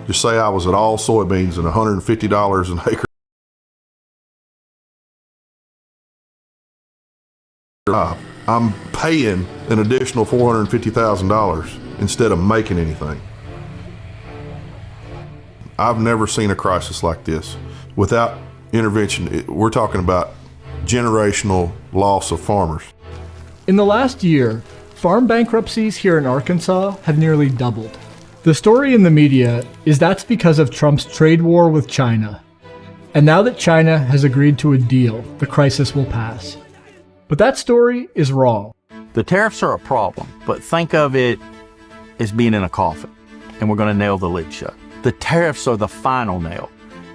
Just say I was at all soybeans and $150 an acre. I'm paying an additional $450,000 instead of making anything. I've never seen a crisis like this. Without intervention, we're talking about generational loss of farmers. In the last year, farm bankruptcies here in Arkansas have nearly doubled. The story in the media is that's because of Trump's trade war with China. And now that China has agreed to a deal, the crisis will pass. But that story is wrong. The tariffs are a problem, but think of it as being in a coffin, and we're going to nail the lid shut. The tariffs are the final nail.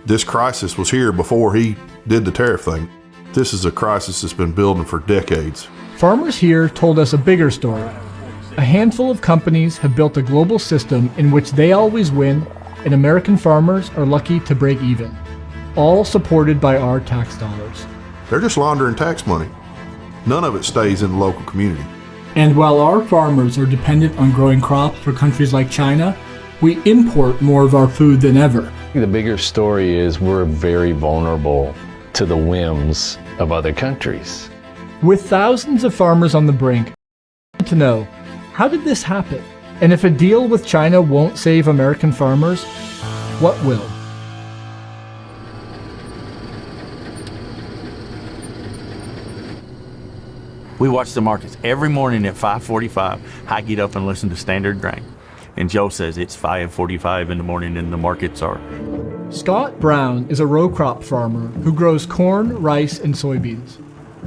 This crisis was here before he did the tariff thing. This is a crisis that's been building for decades. Farmers here told us a bigger story. A handful of companies have built a global system in which they always win, and American farmers are lucky to break even, all supported by our tax dollars. They're just laundering tax money. None of it stays in the local community. And while our farmers are dependent on growing crops for countries like China, we import more of our food than ever. The bigger story is we're very vulnerable to the whims of other countries. With thousands of farmers on the brink, I want to know, how did this happen? And if a deal with China won't save American farmers, what will? We watch the markets every morning at 5:45. I get up and listen to Standard Grain. And Joe says it's 5:45 in the morning and the markets are. Scott Brown is a row crop farmer who grows corn, rice, and soybeans.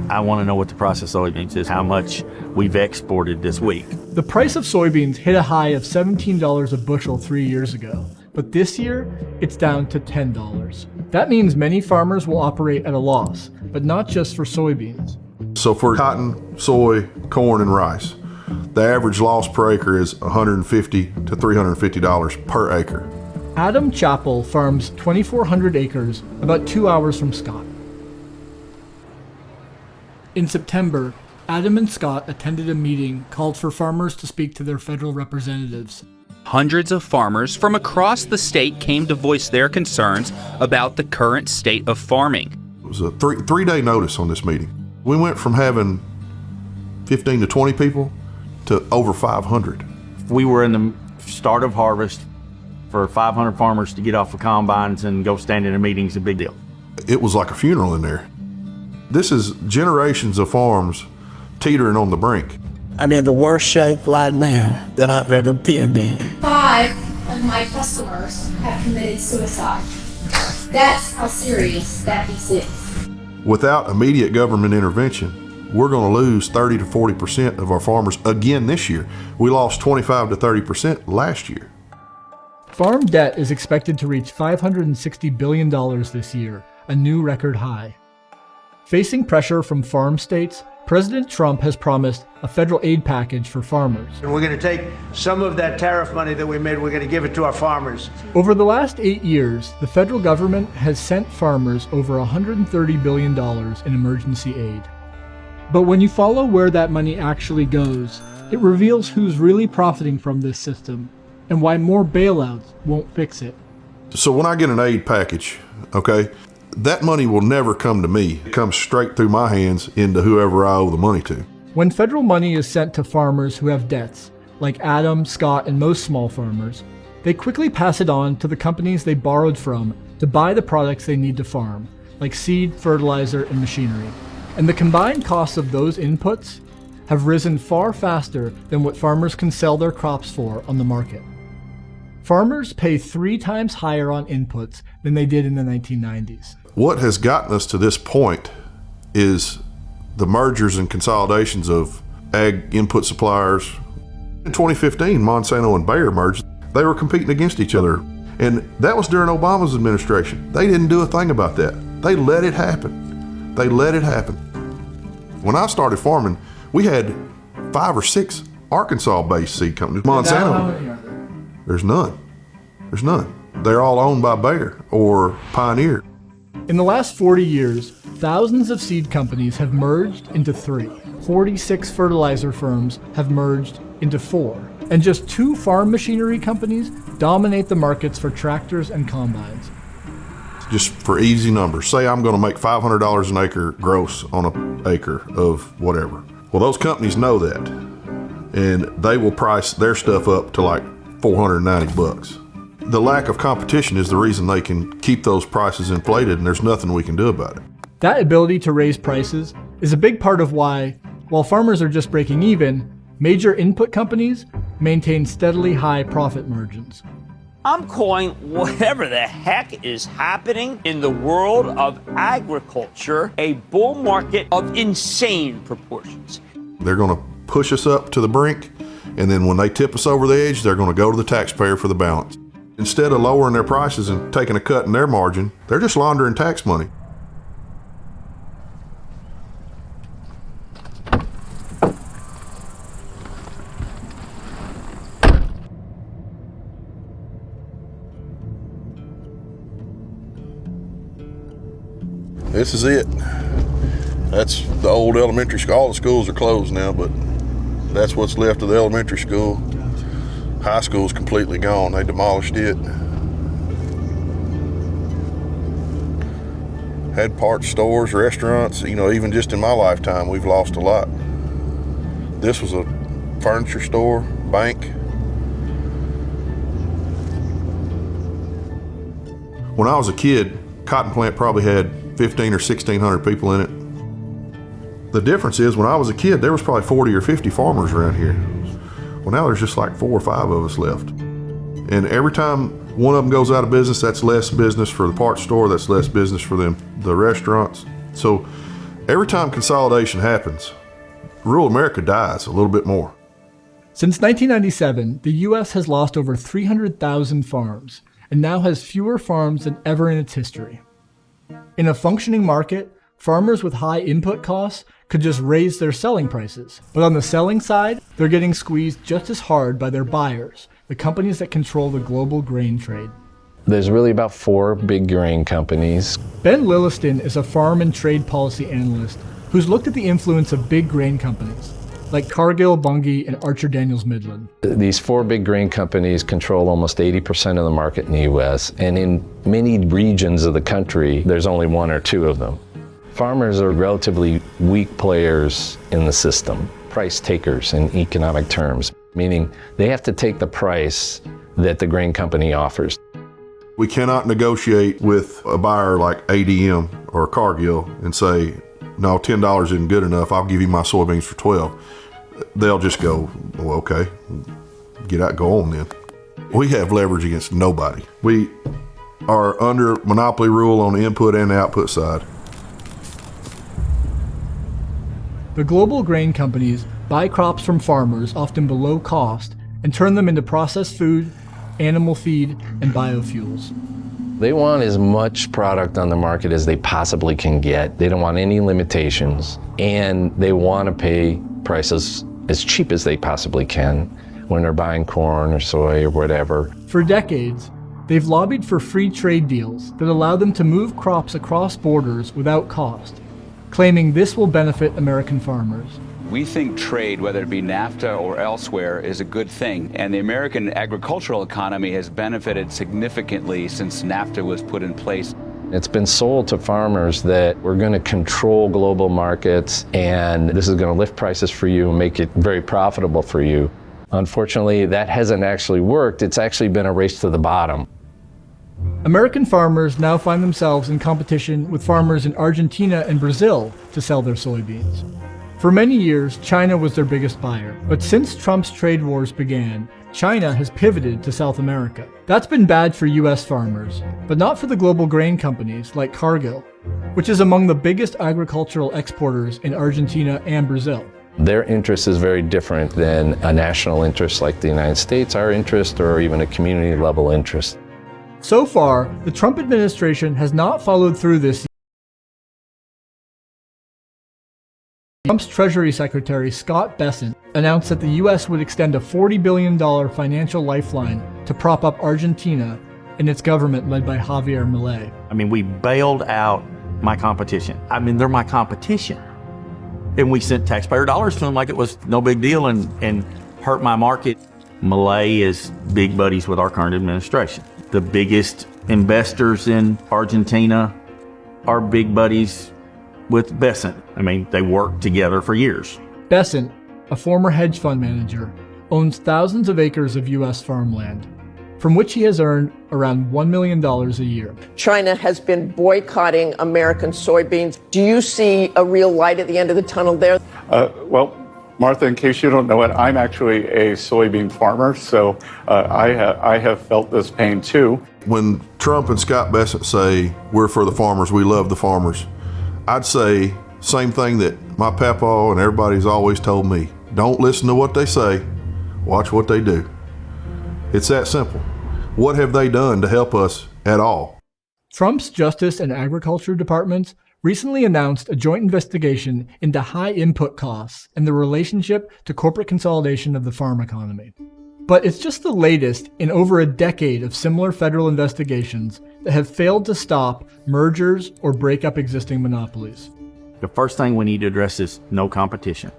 I want to know what the price of soybeans is, how much we've exported this week. The price of soybeans hit a high of $17 a bushel 3 years ago, but this year it's down to $10. That means many farmers will operate at a loss, but not just for soybeans. So for cotton, soy, corn, and rice, the average loss per acre is $150 to $350 per acre. Adam Chappell farms 2,400 acres about 2 hours from Scott. In September, Adam and Scott attended a meeting called for farmers to speak to their federal representatives. Hundreds of farmers from across the state came to voice their concerns about the current state of farming. It was a three-day notice on this meeting. We went from having 15 to 20 people to over 500. We were in the start of harvest. For 500 farmers to get off of combines and go stand in a meeting is a big deal. It was like a funeral in there. This is generations of farms teetering on the brink. I'm in the worst shape right now that I've ever been in. 5 of my customers have committed suicide. That's how serious that piece is. Without immediate government intervention, we're going to lose 30 to 40% of our farmers again this year. We lost 25 to 30% last year. Farm debt is expected to reach $560 billion this year, a new record high. Facing pressure from farm states, President Trump has promised a federal aid package for farmers. And we're going to take some of that tariff money that we made, we're going to give it to our farmers. Over the last 8 years, the federal government has sent farmers over $130 billion in emergency aid. But when you follow where that money actually goes, it reveals who's really profiting from this system and why more bailouts won't fix it. So when I get an aid package, okay, that money will never come to me. It comes straight through my hands into whoever I owe the money to. When federal money is sent to farmers who have debts, like Adam, Scott, and most small farmers, they quickly pass it on to the companies they borrowed from to buy the products they need to farm, like seed, fertilizer, and machinery. And the combined costs of those inputs have risen far faster than what farmers can sell their crops for on the market. Farmers pay 3 times higher on inputs than they did in the 1990s. What has gotten us to this point is the mergers and consolidations of ag input suppliers. In 2015, Monsanto and Bayer merged. They were competing against each other. And that was during Obama's administration. They didn't do a thing about that. They let it happen. They let it happen. When I started farming, we had 5 or 6 Arkansas-based seed companies. Monsanto. There's none. There's none. They're all owned by Bayer or Pioneer. In the last 40 years, thousands of seed companies have merged into 3. 46 fertilizer firms have merged into 4. And just 2 farm machinery companies dominate the markets for tractors and combines. Just for easy numbers, say I'm going to make $500 an acre gross on an acre of whatever. Well, those companies know that, and they will price their stuff up to like $490. The lack of competition is the reason they can keep those prices inflated, and there's nothing we can do about it. That ability to raise prices is a big part of why, while farmers are just breaking even, major input companies maintain steadily high profit margins. I'm calling whatever the heck is happening in the world of agriculture a bull market of insane proportions. They're going to push us up to the brink, and then when they tip us over the edge, they're going to go to the taxpayer for the balance. Instead of lowering their prices and taking a cut in their margin, they're just laundering tax money. This is it. That's the old elementary school. All the schools are closed now, but that's what's left of the elementary school. High school's completely gone. They demolished it. Had parts stores, restaurants, even just in my lifetime, we've lost a lot. This was a furniture store, bank. When I was a kid, cotton plant probably had 1,500 or 1,600 people in it. The difference is when I was a kid, there was probably 40 or 50 farmers around here. Well, now there's just like 4 or 5 of us left. And every time one of them goes out of business, that's less business for the parts store, that's less business for the restaurants. So every time consolidation happens, rural America dies a little bit more. Since 1997, the U.S. has lost over 300,000 farms and now has fewer farms than ever in its history. In a functioning market, farmers with high input costs could just raise their selling prices. But on the selling side, they're getting squeezed just as hard by their buyers, the companies that control the global grain trade. There's really about 4 big grain companies. Ben Lilliston is a farm and trade policy analyst who's looked at the influence of big grain companies, like Cargill, Bunge, and Archer Daniels Midland. These 4 big grain companies control almost 80% of the market in the U.S., and in many regions of the country, there's only 1 or 2 of them. Farmers are relatively weak players in the system, price takers in economic terms, meaning they have to take the price that the grain company offers. We cannot negotiate with a buyer like ADM or Cargill and say, no, $10 isn't good enough, I'll give you my soybeans for 12. They'll just go, well, okay, get out, go on then. We have leverage against nobody. We are under monopoly rule on the input and the output side. The global grain companies buy crops from farmers often below cost and turn them into processed food, animal feed, and biofuels. They want as much product on the market as they possibly can get. They don't want any limitations, and they want to pay prices as cheap as they possibly can when they're buying corn or soy or whatever. For decades, they've lobbied for free trade deals that allow them to move crops across borders without cost, claiming this will benefit American farmers. We think trade, whether it be NAFTA or elsewhere, is a good thing, and the American agricultural economy has benefited significantly since NAFTA was put in place. It's been sold to farmers that we're going to control global markets, and this is going to lift prices for you and make it very profitable for you. Unfortunately, that hasn't actually worked. It's actually been a race to the bottom. American farmers now find themselves in competition with farmers in Argentina and Brazil to sell their soybeans. For many years, China was their biggest buyer, but since Trump's trade wars began, China has pivoted to South America. That's been bad for US farmers, but not for the global grain companies like Cargill, which is among the biggest agricultural exporters in Argentina and Brazil. Their interest is very different than a national interest like the United States, our interest, or even a community level interest. So far, the Trump administration has not followed through this. Trump's Treasury Secretary Scott Bessent announced that the U.S. would extend a $40 billion financial lifeline to prop up Argentina and its government led by Javier Milei. I mean, we bailed out my competition. I mean, they're my competition. And we sent taxpayer dollars to them like it was no big deal and hurt my market. Malay is big buddies with our current administration. The biggest investors in Argentina are big buddies with Besant. I mean, they worked together for years. Besant, a former hedge fund manager, owns thousands of acres of U.S. farmland, from which he has earned around $1 million a year. China has been boycotting American soybeans. Do you see a real light at the end of the tunnel there? Well, Martha, in case you don't know it, I'm actually a soybean farmer, so I have felt this pain too. When Trump and Scott Bessent say, we're for the farmers, we love the farmers, I'd say same thing that my papa and everybody's always told me. Don't listen to what they say, watch what they do. It's that simple. What have they done to help us at all? Trump's Justice and Agriculture departments recently announced a joint investigation into high input costs and the relationship to corporate consolidation of the farm economy. But it's just the latest in over a decade of similar federal investigations that have failed to stop mergers or break up existing monopolies. The first thing we need to address is no competition.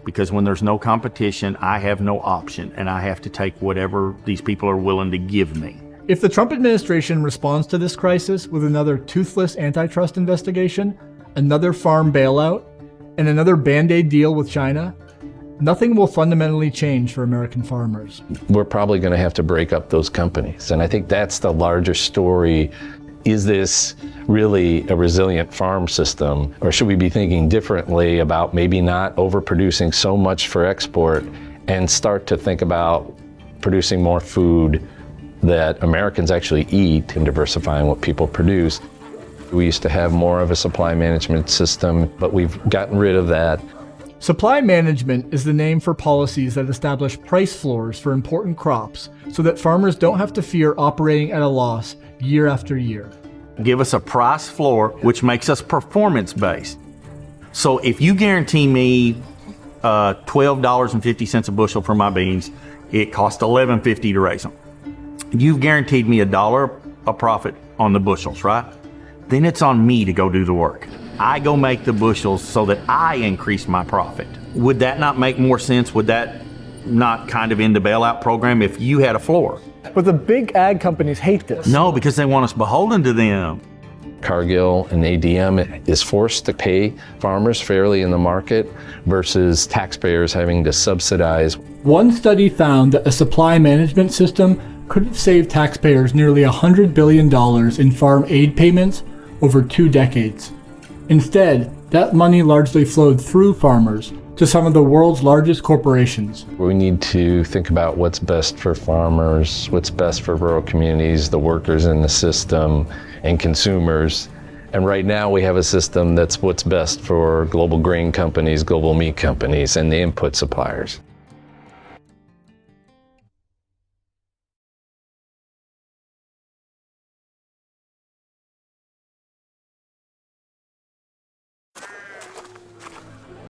Because when there's no competition, I have no option, and I have to take whatever these people are willing to give me. If the Trump administration responds to this crisis with another toothless antitrust investigation, another farm bailout, and another Band-Aid deal with China, nothing will fundamentally change for American farmers. We're probably going to have to break up those companies. And I think that's the larger story. Is this really a resilient farm system? Or should we be thinking differently about maybe not overproducing so much for export and start to think about producing more food that Americans actually eat and diversifying what people produce? We used to have more of a supply management system, but we've gotten rid of that. Supply management is the name for policies that establish price floors for important crops so that farmers don't have to fear operating at a loss year after year. Give us a price floor, which makes us performance-based. So if you guarantee me $12.50 a bushel for my beans, it costs $11.50 to raise them. You've guaranteed me $1 a profit on the bushels, right? Then it's on me to go do the work. I go make the bushels so that I increase my profit. Would that not make more sense? Would that not kind of end the bailout program if you had a floor? But the big ag companies hate this. No, because they want us beholden to them. Cargill and ADM is forced to pay farmers fairly in the market versus taxpayers having to subsidize. One study found that a supply management system could have saved taxpayers nearly $100 billion in farm aid payments over 2 decades. Instead, that money largely flowed through farmers to some of the world's largest corporations. We need to think about what's best for farmers, what's best for rural communities, the workers in the system, and consumers. And right now we have a system that's what's best for global grain companies, global meat companies, and the input suppliers.